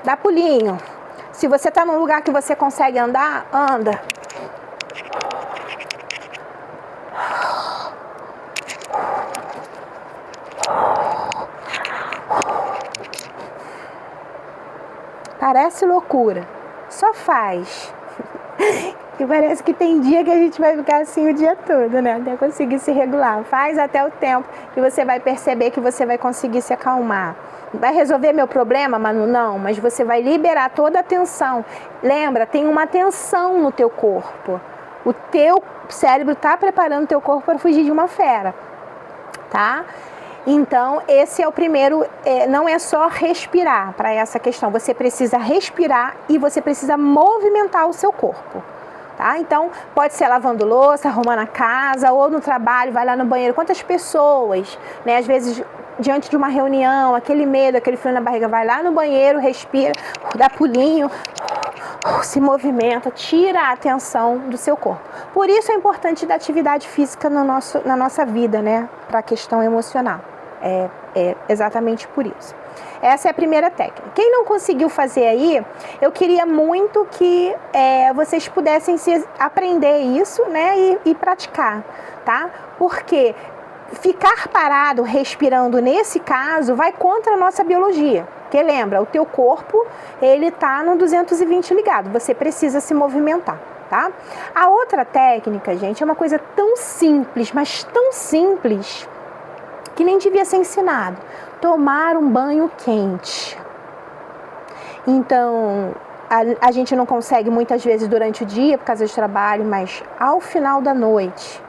dá pulinho. Se você está num lugar que você consegue andar, anda. Parece loucura. Só faz. Que parece que tem dia que a gente vai ficar assim o dia todo, né? Até conseguir se regular. Faz até o tempo que você vai perceber que você vai conseguir se acalmar. Vai resolver meu problema, Manu? Não, mas você vai liberar toda a tensão. Lembra, tem uma tensão no teu corpo. O teu cérebro está preparando o teu corpo para fugir de uma fera, tá? Então, esse é o primeiro, não é só respirar para essa questão. Você precisa respirar e você precisa movimentar o seu corpo. Tá? Então, pode ser lavando louça, arrumando a casa, ou no trabalho, vai lá no banheiro. Quantas pessoas, né? Às vezes, diante de uma reunião, aquele medo, aquele frio na barriga, vai lá no banheiro, respira, dá pulinho, se movimenta, tira a atenção do seu corpo. Por isso é importante da atividade física na nossa vida, né? Para a questão emocional. É exatamente por isso. Essa é a primeira técnica. Quem não conseguiu fazer aí, eu queria muito que vocês pudessem aprender isso, né, e praticar, tá? Porque ficar parado, respirando nesse caso, vai contra a nossa biologia. Porque lembra, o teu corpo, ele tá no 220 ligado, você precisa se movimentar, tá? A outra técnica, gente, é uma coisa tão simples, mas tão simples, que nem devia ser ensinado. Tomar um banho quente. Então, a gente não consegue muitas vezes durante o dia por causa do trabalho, mas ao final da noite,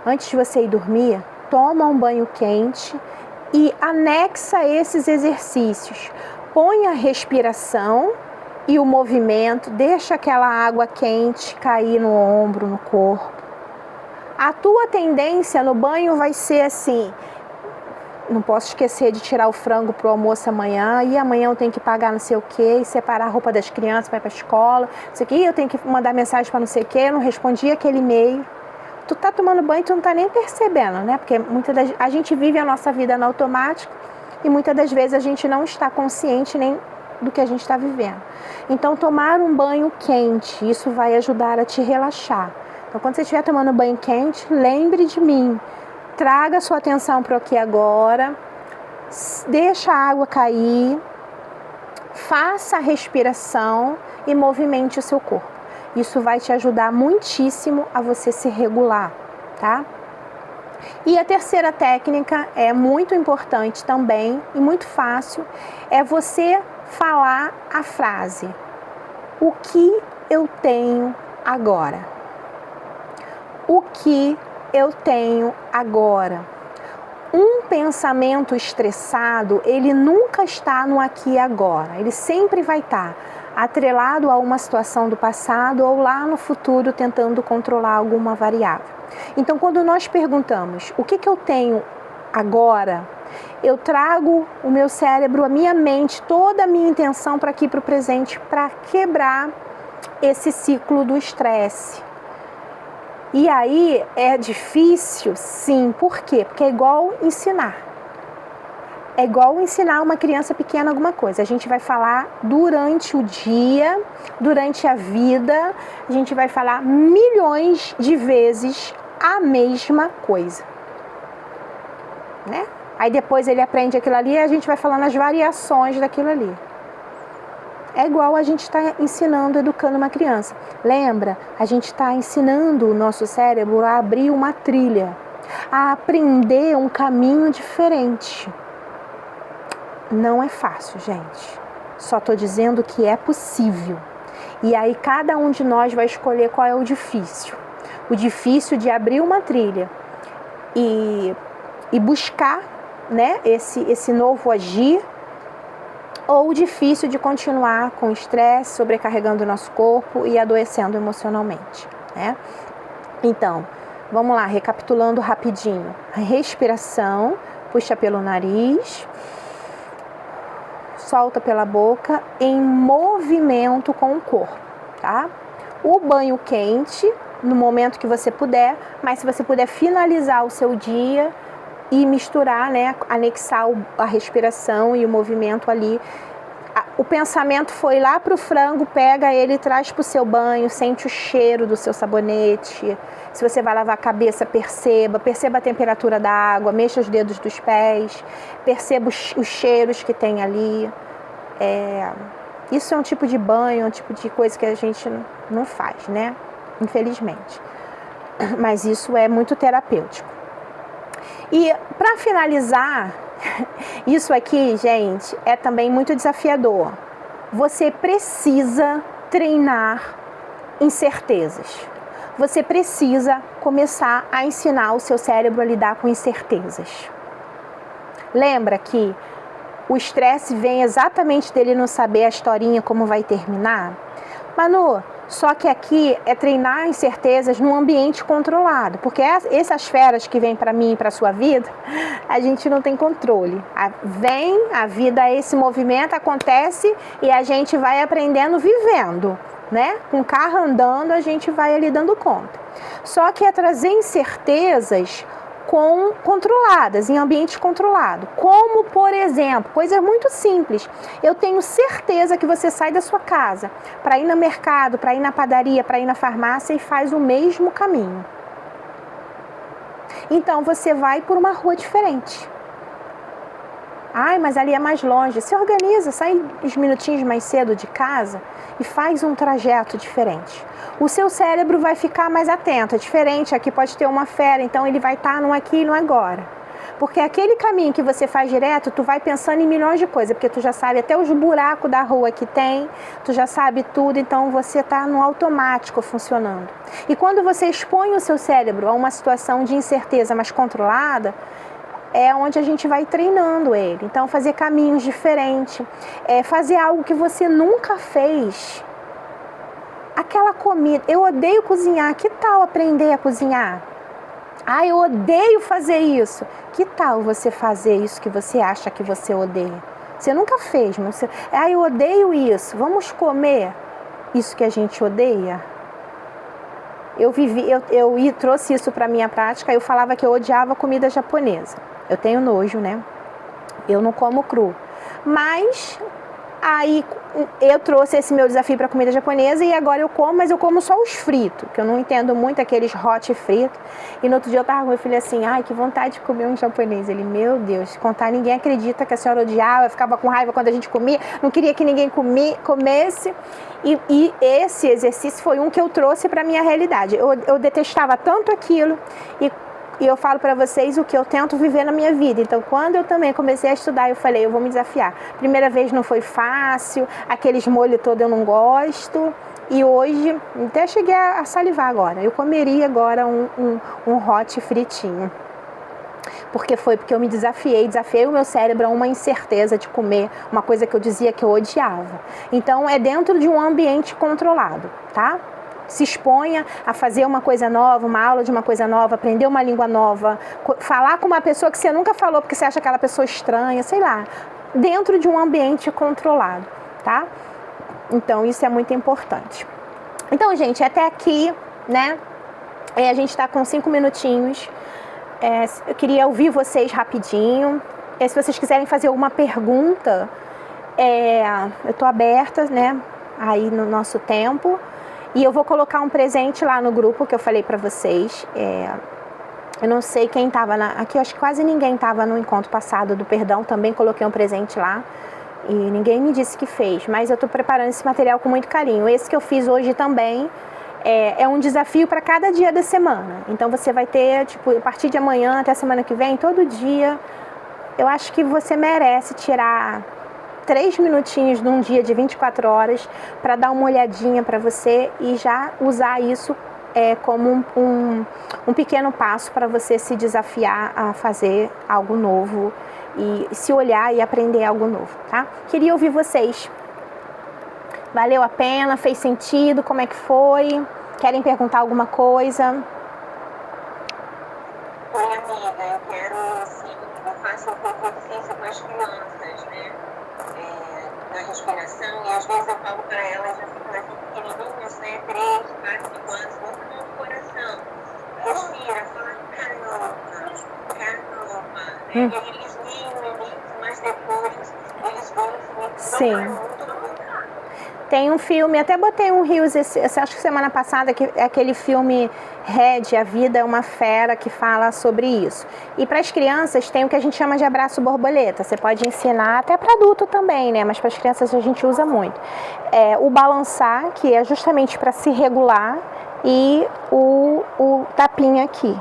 antes de você ir dormir, toma um banho quente e anexa esses exercícios. Põe a respiração e o movimento, deixa aquela água quente cair no ombro, no corpo. A tua tendência no banho vai ser assim: não posso esquecer de tirar o frango pro almoço amanhã, e amanhã eu tenho que pagar não sei o que, e separar a roupa das crianças para ir para a escola, não sei o que, eu tenho que mandar mensagem para não sei o que, eu não respondi aquele e-mail. Tu tá tomando banho e tu não tá nem percebendo, né? Porque a gente vive a nossa vida no automático e muitas das vezes a gente não está consciente nem do que a gente está vivendo. Então, tomar um banho quente, isso vai ajudar a te relaxar. Então, quando você estiver tomando banho quente, lembre de mim. Traga sua atenção para o aqui e agora, deixa a água cair, faça a respiração e movimente o seu corpo. Isso vai te ajudar muitíssimo a você se regular, tá? E a terceira técnica é muito importante também e muito fácil, é você falar a frase: o que eu tenho agora? O que eu tenho agora? Um pensamento estressado, ele nunca está no aqui e agora. Ele sempre vai estar atrelado a uma situação do passado ou lá no futuro tentando controlar alguma variável. Então, quando nós perguntamos o que eu tenho agora, eu trago o meu cérebro, a minha mente, toda a minha intenção para aqui, para o presente, para quebrar esse ciclo do estresse. E aí é difícil, sim. Por quê? Porque é igual ensinar. É igual ensinar uma criança pequena alguma coisa. A gente vai falar durante o dia, durante a vida, a gente vai falar milhões de vezes a mesma coisa, né? Aí depois ele aprende aquilo ali e a gente vai falando as variações daquilo ali. É igual a gente está ensinando, educando uma criança. Lembra? A gente está ensinando o nosso cérebro a abrir uma trilha, a aprender um caminho diferente. Não é fácil, gente. Só estou dizendo que é possível. E aí cada um de nós vai escolher qual é o difícil. O difícil de abrir uma trilha e buscar, né, esse novo agir, ou o difícil de continuar com estresse, sobrecarregando o nosso corpo e adoecendo emocionalmente, né? Então, vamos lá, recapitulando rapidinho. A respiração, puxa pelo nariz, solta pela boca, em movimento com o corpo, tá? O banho quente, no momento que você puder, mas se você puder finalizar o seu dia e misturar, né, anexar a respiração e o movimento ali. O pensamento foi lá para o frango, pega ele e traz para o seu banho, sente o cheiro do seu sabonete. Se você vai lavar a cabeça, perceba a temperatura da água, mexa os dedos dos pés, perceba os cheiros que tem ali. Isso é um tipo de banho, um tipo de coisa que a gente não faz, né? Infelizmente. Mas isso é muito terapêutico. E para finalizar, isso aqui, gente, é também muito desafiador. Você precisa treinar incertezas. Você precisa começar a ensinar o seu cérebro a lidar com incertezas. Lembra que o estresse vem exatamente dele não saber a historinha como vai terminar? Manu, só que aqui é treinar incertezas num ambiente controlado, porque essas feras que vêm para mim e para a sua vida, a gente não tem controle. A vida, esse movimento acontece e a gente vai aprendendo vivendo, né? Com o carro andando, a gente vai ali dando conta. Só que é trazer incertezas controladas, em ambiente controlado. Como, por exemplo, coisa muito simples. Eu tenho certeza que você sai da sua casa para ir no mercado, para ir na padaria, para ir na farmácia e faz o mesmo caminho. Então, você vai por uma rua diferente. Ai, mas ali é mais longe. Se organiza, sai uns minutinhos mais cedo de casa e faz um trajeto diferente. O seu cérebro vai ficar mais atento, é diferente, aqui pode ter uma fera, então ele vai estar no aqui e no agora. Porque aquele caminho que você faz direto, tu vai pensando em milhões de coisas, porque tu já sabe até os buracos da rua que tem, tu já sabe tudo, então você está no automático funcionando. E quando você expõe o seu cérebro a uma situação de incerteza mais controlada, é onde a gente vai treinando ele. Então, fazer caminhos diferentes, fazer algo que você nunca fez. Aquela comida, eu odeio cozinhar, que tal aprender a cozinhar? Ah, eu odeio fazer isso. Que tal você fazer isso que você acha que você odeia? Você nunca fez, mas você... Ah, eu odeio isso. Vamos comer isso que a gente odeia? Eu trouxe isso para minha prática. Eu falava que eu odiava comida japonesa. Eu tenho nojo, né? Eu não como cru. Mas aí eu trouxe esse meu desafio para comida japonesa e agora eu como, mas eu como só os fritos, que eu não entendo muito aqueles hot fritos. E no outro dia eu tava com meu filho assim, ai, que vontade de comer um japonês. Ele, meu Deus, se contar, ninguém acredita que a senhora odiava, eu ficava com raiva quando a gente comia, não queria que ninguém comesse. E esse exercício foi um que eu trouxe para minha realidade. Eu detestava tanto aquilo e eu falo para vocês o que eu tento viver na minha vida. Então, quando eu também comecei a estudar, eu falei, eu vou me desafiar. Primeira vez não foi fácil, aqueles molhos todos eu não gosto. E hoje, até cheguei a salivar agora. Eu comeria agora um hot fritinho. Porque eu me desafiei o meu cérebro a uma incerteza de comer uma coisa que eu dizia que eu odiava. Então, é dentro de um ambiente controlado, tá? Se exponha a fazer uma coisa nova, uma aula de uma coisa nova, aprender uma língua nova, falar com uma pessoa que você nunca falou porque você acha aquela pessoa estranha, sei lá, dentro de um ambiente controlado, tá? Então, isso é muito importante. Então, gente, até aqui, né, a gente tá com 5 minutinhos. Eu queria ouvir vocês rapidinho. Se vocês quiserem fazer alguma pergunta, eu tô aberta, né, aí no nosso tempo. E eu vou colocar um presente lá no grupo que eu falei para vocês. Eu não sei quem estava aqui, eu acho que quase ninguém estava no encontro passado do perdão. Também coloquei um presente lá e ninguém me disse que fez. Mas eu estou preparando esse material com muito carinho. Esse que eu fiz hoje também é um desafio para cada dia da semana. Então você vai ter, tipo, a partir de amanhã até a semana que vem, todo dia. Eu acho que você merece tirar 3 minutinhos num dia de 24 horas para dar uma olhadinha para você e já usar isso como um pequeno passo para você se desafiar a fazer algo novo e se olhar e aprender algo novo, tá? Queria ouvir vocês. Valeu a pena? Fez sentido? Como é que foi? Querem perguntar alguma coisa? Oi, amiga, eu quero, assim, eu faço um pouco de ciência com as crianças, né? Na respiração, e às vezes eu falo para elas, assim, pequenininhos, né? 3, 4, 5 anos, vamos tomar um coração. Respira, fala calma, calma. E aí eles ligam no início, mas depois eles vão se muito no contato. Tem um filme, até botei um Reels, acho que semana passada, que é aquele filme Red, A Vida é uma Fera, que fala sobre isso. E para as crianças tem o que a gente chama de abraço borboleta. Você pode ensinar até para adulto também, né? Mas para as crianças a gente usa muito. O balançar, que é justamente para se regular, e o tapinha aqui,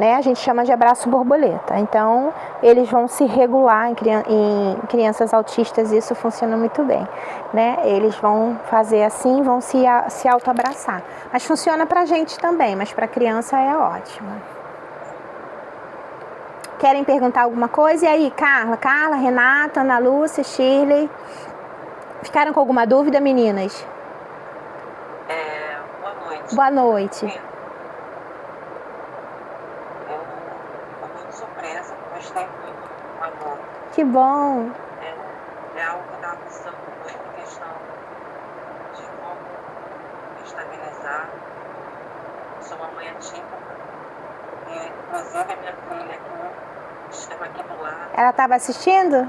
né? A gente chama de abraço borboleta. Então, eles vão se regular em crianças autistas, isso funciona muito bem, né? Eles vão fazer assim, vão se auto-abraçar. Mas funciona pra gente também, mas pra criança é ótimo. Querem perguntar alguma coisa? E aí, Carla, Renata, Ana Lúcia, Shirley? Ficaram com alguma dúvida, meninas? Boa noite. Boa noite. Gostei muito do amor. Que bom! É algo que eu estava pensando muito em questão de como estabilizar. Eu sou uma mãe atípica e, inclusive, a minha filha que estava aqui do lado. Ela estava assistindo?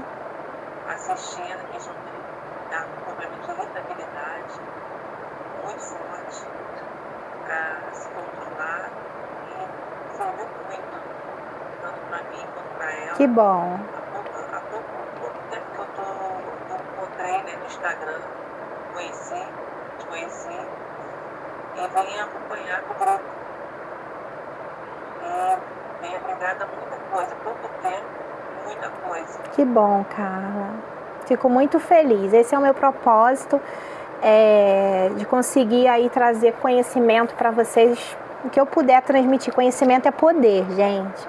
Assistindo, que está com problema de irritabilidade muito forte para se controlar e serviu muito, tanto para mim quanto para ela. Que bom. Há pouco tempo que eu encontrei, né, no Instagram, te conheci e vim acompanhar o grupo. E venho aprendendo muita coisa, pouco tempo, muita coisa. Que bom, Carla. Fico muito feliz. Esse é o meu propósito, de conseguir aí trazer conhecimento para vocês. O que eu puder transmitir, conhecimento é poder, gente.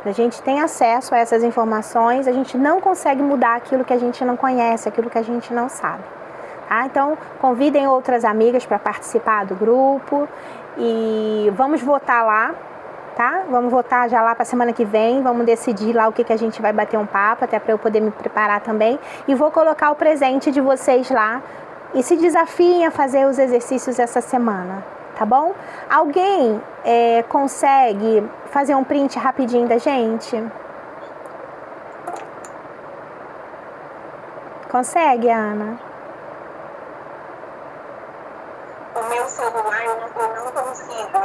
A gente tem acesso a essas informações, a gente não consegue mudar aquilo que a gente não conhece, aquilo que a gente não sabe. Tá? Então, convidem outras amigas para participar do grupo e vamos votar lá, tá? Vamos votar já lá para a semana que vem, vamos decidir lá o que a gente vai bater um papo, até para eu poder me preparar também. E vou colocar o presente de vocês lá e se desafiem a fazer os exercícios essa semana. Tá bom? Alguém consegue fazer um print rapidinho da gente? Consegue, Ana? O meu celular eu não consigo,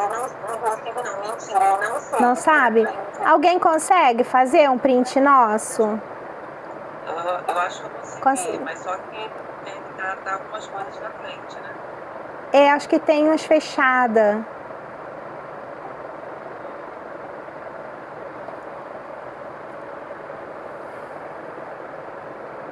mentira, eu não sei. Não sabe? Alguém consegue fazer um print nosso? Eu acho que eu consegui, mas só que tem que dar algumas coisas na frente, né? Acho que tem umas fechadas.